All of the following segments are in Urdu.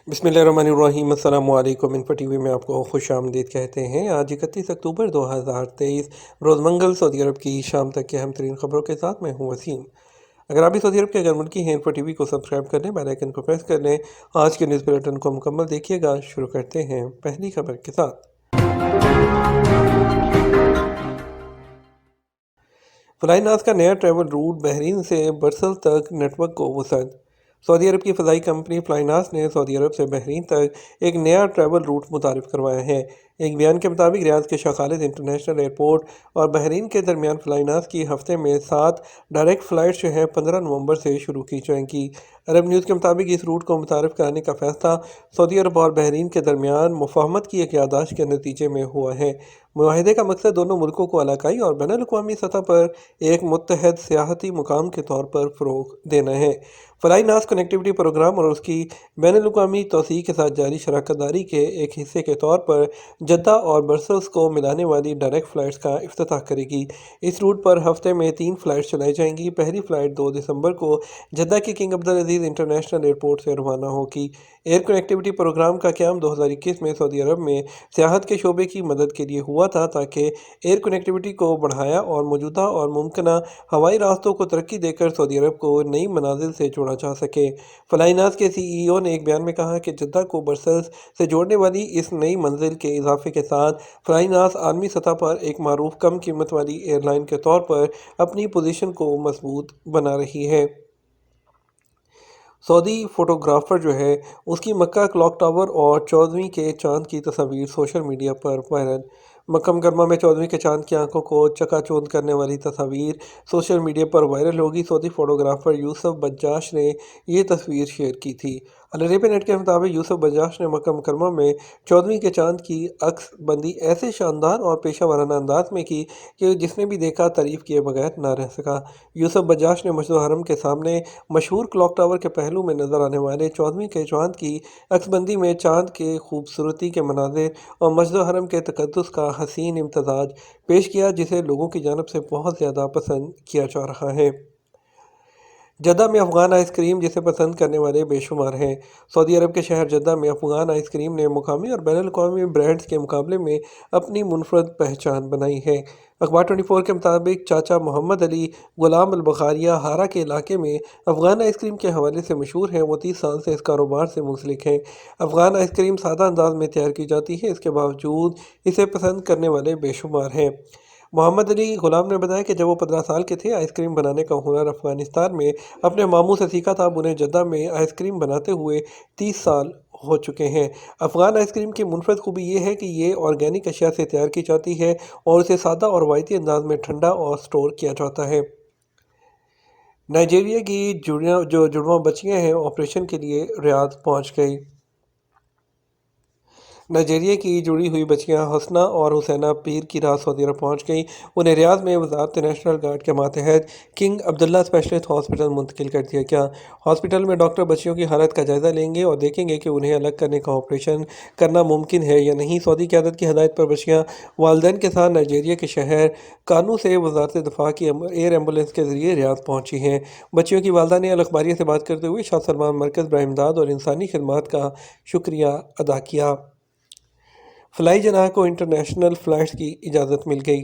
بسم اللہ الرحمن الرحیم۔ السلام علیکم۔ انفو ٹی وی میں آپ کو خوش آمدید کہتے ہیں۔ آج 31 اکتوبر 2023 روز منگل، سعودی عرب کی شام تک کی اہم ترین خبروں کے ساتھ میں ہوں وسیم۔ اگر آپ بھی سعودی عرب کے غیر ملکی ہیں، انفو ٹی وی کو سبسکرائب کر لیں، بیل آئیکن کو پریس کر لیں۔ آج کے نیوز بلیٹن کو مکمل دیکھیے گا۔ شروع کرتے ہیں پہلی خبر کے ساتھ۔ فلائی ناس کا نیا ٹریول روٹ بحرین سے برسلز تک نیٹ ورک کو وسعت۔ سعودی عرب کی فضائی کمپنی فلائی ناس نے سعودی عرب سے بحرین تک ایک نیا ٹریول روٹ متعارف کروایا ہے۔ ایک بیان کے مطابق ریاض کے شاہ خالد انٹرنیشنل ایئرپورٹ اور بحرین کے درمیان فلائی ناس کی ہفتے میں 7 ڈائریکٹ فلائٹس 15 نومبر سے شروع کی جائیں گی۔ عرب نیوز کے مطابق اس روٹ کو متعارف کرانے کا فیصلہ سعودی عرب اور بحرین کے درمیان مفاہمت کی ایک یادداشت کے نتیجے میں ہوا ہے۔ معاہدے کا مقصد دونوں ملکوں کو علاقائی اور بین الاقوامی سطح پر ایک متحد سیاحتی مقام کے طور پر فروغ دینا ہے۔ فلائی ناس کنیکٹیوٹی پروگرام اور اس کی بین الاقوامی توسیع کے ساتھ جاری شراکت داری کے ایک حصے کے طور پر جدہ اور برسلز کو ملانے والی ڈائریکٹ فلائٹس کا افتتاح کرے گی۔ اس روٹ پر ہفتے میں 3 فلائٹس چلائی جائیں گی۔ پہلی فلائٹ 2 دسمبر کو جدہ کے کنگ عبدالعزیز انٹرنیشنل ایئرپورٹ سے روانہ ہوگی۔ ایئر کنیکٹیوٹی پروگرام کا قیام 2021 میں سعودی عرب میں سیاحت کے شعبے کی مدد کے لیے ہوا تھا تاکہ ایئر کنیکٹیوٹی کو بڑھایا اور موجودہ اور ممکنہ ہوائی راستوں کو ترقی دے کر سعودی عرب کو نئی منازل سے جوڑا جا سکے۔ فلائی ناس کے سی ای او نے ایک بیان میں کہا کہ جدہ کو برسلز سے جوڑنے والی اس نئی منزل کے اضافے کے ساتھ فلائی ناس عالمی سطح پر ایک معروف کم قیمت والی ایئر لائن کے طور پر اپنی پوزیشن کو مضبوط بنا رہی ہے۔ سعودی فوٹوگرافر اس کی مکہ کلاک ٹاور اور 14ویں کے چاند کی تصاویر سوشل میڈیا پر وائرل۔ مکہ مکرمہ میں 14ویں کے چاند کی آنکھوں کو چکا چوندھ کرنے والی تصاویر سوشل میڈیا پر وائرل ہوگی۔ سعودی فوٹوگرافر یوسف بجاش نے یہ تصویر شیئر کی تھی۔ العربیہ نیٹ کے مطابق یوسف بجاش نے مکہ مکرمہ میں 14ویں کے چاند کی عکس بندی ایسے شاندار اور پیشہ ورانہ انداز میں کی کہ جس نے بھی دیکھا تعریف کیے بغیر نہ رہ سکا۔ یوسف بجاش نے مسجد الحرم کے سامنے مشہور کلاک ٹاور کے پہلو میں نظر آنے والے 14ویں کے چاند کی عکس بندی میں چاند کے خوبصورتی کے مناظر اور مسجد الحرم کے تقدس کا حسین امتزاج پیش کیا، جسے لوگوں کی جانب سے بہت زیادہ پسند کیا جا رہا ہے۔ جدہ میں افغان آئس کریم جسے پسند کرنے والے بے شمار ہیں۔ سعودی عرب کے شہر جدہ میں افغان آئس کریم نے مقامی اور بین الاقوامی برانڈز کے مقابلے میں اپنی منفرد پہچان بنائی ہے۔ اخبار 24 کے مطابق چاچا محمد علی غلام البخاریہ ہارا کے علاقے میں افغان آئس کریم کے حوالے سے مشہور ہیں۔ وہ 30 سال سے اس کاروبار سے منسلک ہیں۔ افغان آئس کریم سادہ انداز میں تیار کی جاتی ہے، اس کے باوجود اسے پسند کرنے والے بے شمار ہیں۔ محمد علی غلام نے بتایا کہ جب وہ 15 سال کے تھے، آئس کریم بنانے کا ہنر افغانستان میں اپنے ماموں سے سیکھا تھا۔ اب انہیں جدہ میں آئس کریم بناتے ہوئے 30 سال ہو چکے ہیں۔ افغان آئس کریم کی منفرد خوبی یہ ہے کہ یہ آرگینک اشیاء سے تیار کی جاتی ہے اور اسے سادہ اور روایتی انداز میں ٹھنڈا اور سٹور کیا جاتا ہے۔ نائجیریا کی جو جڑواں بچیاں ہیں آپریشن کے لیے ریاض پہنچ گئی۔ نائجیریا کی جڑی ہوئی بچیاں حسنہ اور حسینہ پیر کی رات سعودی عرب پہنچ گئیں۔ انہیں ریاض میں وزارت نیشنل گارڈ کے ماتحت کنگ عبداللہ اسپیشلسٹ ہاسپٹل منتقل کر دیا گیا۔ ہاسپٹل میں ڈاکٹر بچیوں کی حالت کا جائزہ لیں گے اور دیکھیں گے کہ انہیں الگ کرنے کا آپریشن کرنا ممکن ہے یا نہیں۔ سعودی قیادت کی ہدایت پر بچیاں والدین کے ساتھ نائجیریا کے شہر کانو سے وزارت دفاع کی ایئر ایمبولینس کے ذریعے ریاض پہنچی ہیں۔ بچیوں کی والدہ نے الاخباریہ سے بات کرتے ہوئے شاہ سلمان مرکز برائے امداد اور انسانی خدمات کا شکریہ ادا کیا۔ فلائی جناح کو انٹرنیشنل فلائٹس کی اجازت مل گئی۔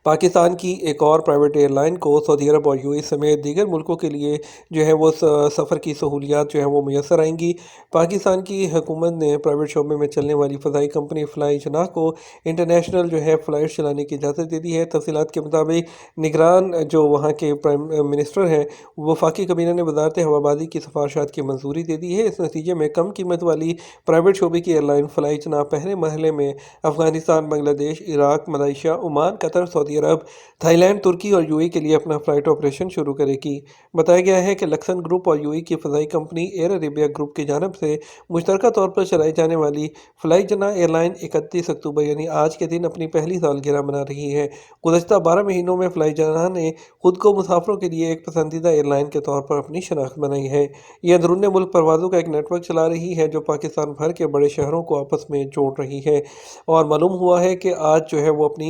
پاکستان کی ایک اور پرائیویٹ ایئر لائن کو سعودی عرب اور یو اے سمیت دیگر ملکوں کے لیے وہ سفر کی سہولیات وہ میسر آئیں گی۔ پاکستان کی حکومت نے پرائیویٹ شعبے میں چلنے والی فضائی کمپنی فلائی جناح کو انٹرنیشنل فلائٹ چلانے کی اجازت دے دی ہے۔ تفصیلات کے مطابق نگران وہاں کے پرائم منسٹر ہیں، وفاقی کابینہ نے وزارت ہوابازی کی سفارشات کی منظوری دے دی ہے۔ اس نتیجے میں کم قیمت والی پرائیویٹ شعبے کی ایئر لائن فلائی جناح پہلے مرحلے میں افغانستان، بنگلہ دیش، عراق، ملائیشیا، عمان، قطر، سعودی عرب، تھائی لینڈ، ترکی اور یو اے کے لیے اپنا فلائٹ آپریشن شروع کرے گی۔ بتایا گیا ہے کہ لکسن گروپ اور یو اے کی فضائی کمپنی ایئر عربیہ گروپ کی جانب سے مشترکہ طور پر چلائی جانے والی فلائی جناح ایئر لائن 31 اکتوبر یعنی آج کے دن اپنی پہلی سالگرہ منا رہی ہے۔ گزشتہ 12 مہینوں میں فلائی جناح نے خود کو مسافروں کے لیے ایک پسندیدہ ایئر لائن کے طور پر اپنی شناخت بنائی ہے۔ یہ اندرون ملک پروازوں کا ایک نیٹ ورک چلا رہی ہے جو پاکستان بھر کے بڑے شہروں کو آپس میں جوڑ رہی ہے، اور معلوم ہوا ہے کہ آج وہ اپنی